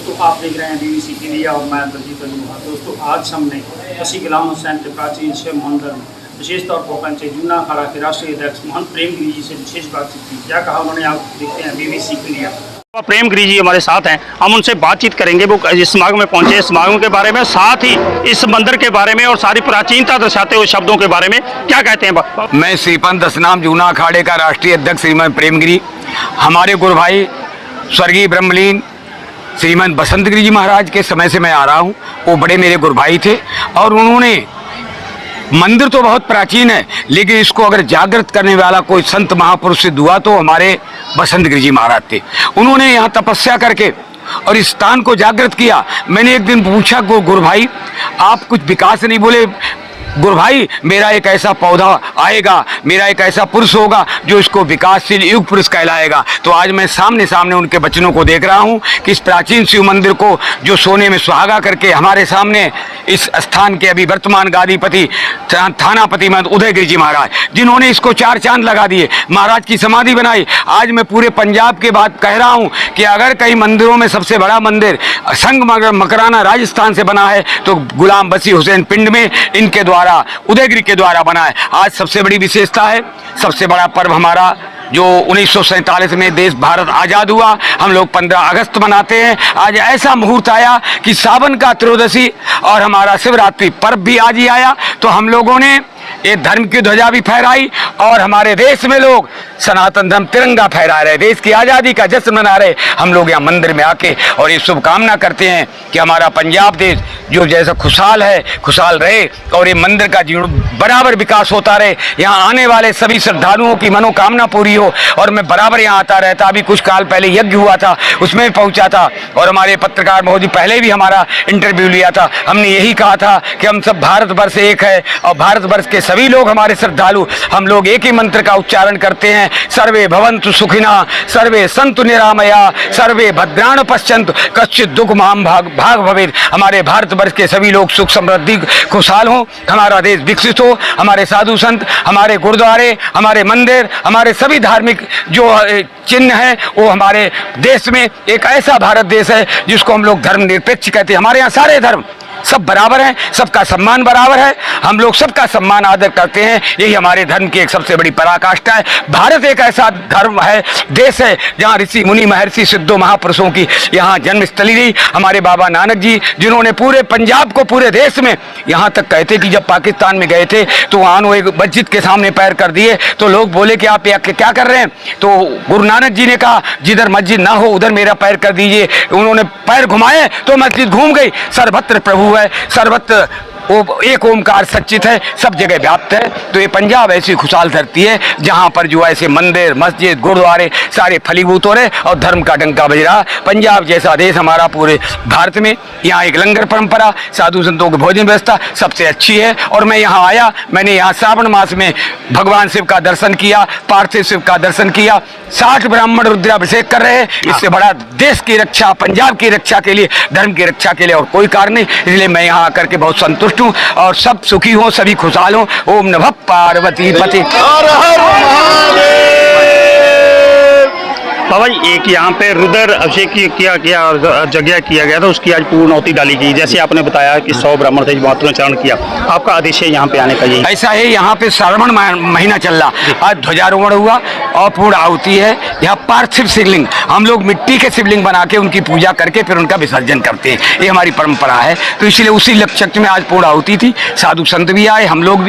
दोस्तों आप देख रहे हैं BBC इंडिया और मैं दलजीत अजूबा। दोस्तों आज हमने वसी गुलाम हुसैन के प्राचीन शिव मंदिर विशेष तौर पर पहुंचे जूना अखाड़ा के राष्ट्रीय अध्यक्ष मोहन प्रेमगिरी जी से विशेष बातचीत की। क्या कहा उन्होंने, आप देखते हैं BBC इंडिया। प्रेमगिरी जी हमारे साथ हैं, हम उनसे बातचीत करेंगे। वो इस समागम में पहुंचे, समागम के बारे में, साथ ही इस मंदिर के बारे में और सारी प्राचीनता दर्शाते हुए शब्दों के बारे में क्या कहते हैं। मैं श्रीपंथ दशनाम जूना अखाड़े का राष्ट्रीय अध्यक्ष श्रीमान प्रेमगिरी, हमारे गुरु भाई स्वर्गीय ब्रह्मलीन श्रीमान बसंतगिरी जी महाराज के समय से मैं आ रहा हूँ। वो बड़े मेरे गुरु भाई थे और उन्होंने मंदिर तो बहुत प्राचीन है, लेकिन इसको अगर जागृत करने वाला कोई संत महापुरुष सिद्ध हुआ तो हमारे बसंतगिरी जी महाराज थे। उन्होंने यहाँ तपस्या करके और इस स्थान को जागृत किया। मैंने एक दिन पूछा गुरु भाई आप कुछ विकास नहीं बोले। गुरु भाई मेरा एक ऐसा पौधा आएगा, मेरा एक ऐसा पुरुष होगा जो इसको विकासशील युग पुरुष कहलाएगा। तो आज मैं सामने सामने उनके वचनों को देख रहा हूँ कि इस प्राचीन शिव मंदिर को जो सोने में सुहागा करके हमारे सामने इस स्थान के अभी वर्तमान गादीपति थानापति महंत उदयगिरी जी महाराज, जिन्होंने इसको 4 चांद लगा दिए, महाराज की समाधि बनाई। आज मैं पूरे पंजाब के बात कह रहा हूँ कि अगर कई मंदिरों में सबसे बड़ा मंदिर संग मकराना राजस्थान से बना है तो गुलाम बसी हुसैन पिंड में इनके द्वारा उदयगिरी के द्वारा बना है। आज सबसे बड़ी विशेषता है, सबसे बड़ा पर्व हमारा जो 1947 में देश भारत आज़ाद हुआ, हम लोग 15 अगस्त मनाते हैं। आज ऐसा मुहूर्त आया कि सावन का त्रयोदशी और हमारा शिवरात्रि पर्व भी आज ही आया, तो हम लोगों ने ये धर्म की ध्वजा भी फहराई और हमारे देश में लोग सनातन धर्म तिरंगा फहरा रहे, देश की आज़ादी का जश्न मना रहे। हम लोग यहाँ मंदिर में आके और ये शुभकामना करते हैं कि हमारा पंजाब देश जो जैसा खुशहाल है खुशहाल रहे और ये मंदिर का बराबर विकास होता रहे। यहाँ आने वाले सभी श्रद्धालुओं की मनोकामना पूरी हो। और मैं बराबर यहाँ आता रहता, अभी कुछ काल पहले यज्ञ हुआ था उसमें पहुँचा था और हमारे पत्रकार महोदय पहले भी हमारा इंटरव्यू लिया था। हमने यही कहा था कि हम सब भारतवर्ष एक है और भारतवर्ष के सभी लोग हमारे श्रद्धालु हम लोग एक ही मंत्र का उच्चारण करते हैं, सर्वे भवन्तु सुखिनः, सर्वे सन्तु निरामया, सर्वे भद्राणि पश्यन्तु, कश्चित् दुःख मां भाग भवेत्। हमारे भारतवर्ष के सभी लोग सुख समृद्धि खुशहाल हों, हमारा देश विकसित हो, हमारे साधु संत, हमारे गुरुद्वारे, हमारे मंदिर, हमारे सभी धार्मिक जो चिन्ह है वो हमारे देश में एक ऐसा भारत देश है जिसको हम लोग धर्मनिरपेक्ष कहते हैं। हमारे यहाँ सारे धर्म सब बराबर हैं, सबका सम्मान बराबर है, हम लोग सबका सम्मान आदर करते हैं। यही हमारे धर्म की एक सबसे बड़ी पराकाष्ठा है। भारत एक ऐसा धर्म है, देश है जहाँ ऋषि मुनि महर्षि सिद्धों महापुरुषों की यहाँ जन्मस्थली रही। हमारे बाबा नानक जी जिन्होंने पूरे पंजाब को पूरे देश में यहाँ तक कहते कि जब पाकिस्तान में गए थे तो वहाँ एक मस्जिद के सामने पैर कर दिए तो लोग बोले कि आप क्या कर रहे हैं, तो गुरु नानक जी ने कहा जिधर मस्जिद ना हो उधर मेरा पैर कर दीजिए। उन्होंने पैर घुमाए तो मस्जिद घूम गई। सर्वत्र प्रभु है, सर्वत्र वो एक ओमकार सच्चित है, सब जगह व्याप्त है। तो ये पंजाब ऐसी खुशहाल धरती है जहाँ पर जो ऐसे मंदिर मस्जिद गुरुद्वारे सारे फलीभूत हो रहे और धर्म का डंका बज रहा। पंजाब जैसा देश हमारा पूरे भारत में, यहाँ एक लंगर परंपरा, साधु संतों की भोजन व्यवस्था सबसे अच्छी है। और मैं यहाँ आया, मैंने यहाँ श्रावण मास में भगवान शिव का दर्शन किया, पार्थिव शिव का दर्शन किया, 60 ब्राह्मण रुद्राभिषेक कर रहे हैं। इससे बड़ा देश की रक्षा, पंजाब की रक्षा के लिए, धर्म की रक्षा के लिए और कोई कारण नहीं। इसलिए मैं यहाँ आकर के बहुत संतुष्ट हूँ और सब सुखी हो, सभी खुशहाल हो। ओम नमः पार्वती पति। बाबा जी एक यहाँ पे रुद्र अभिषेक किया गया और यज्ञ किया गया था, उसकी आज पूर्णाहुति डाली गई। जैसे आपने बताया कि 100 ब्राह्मण थे, चरण किया, आपका आदेश है यहाँ पे आने का? यही ऐसा है, यहाँ पे श्रावण महीना चल रहा, आज ध्वजारोहण हुआ और पूर्ण आहुति है। यहाँ पार्थिव शिवलिंग, हम लोग मिट्टी के शिवलिंग बना के उनकी पूजा करके फिर उनका विसर्जन करते हैं, ये हमारी परंपरा है। तो इसलिए उसी लक्ष्य में आज पूर्ण आहुति थी, साधु संत भी आए, हम लोग भी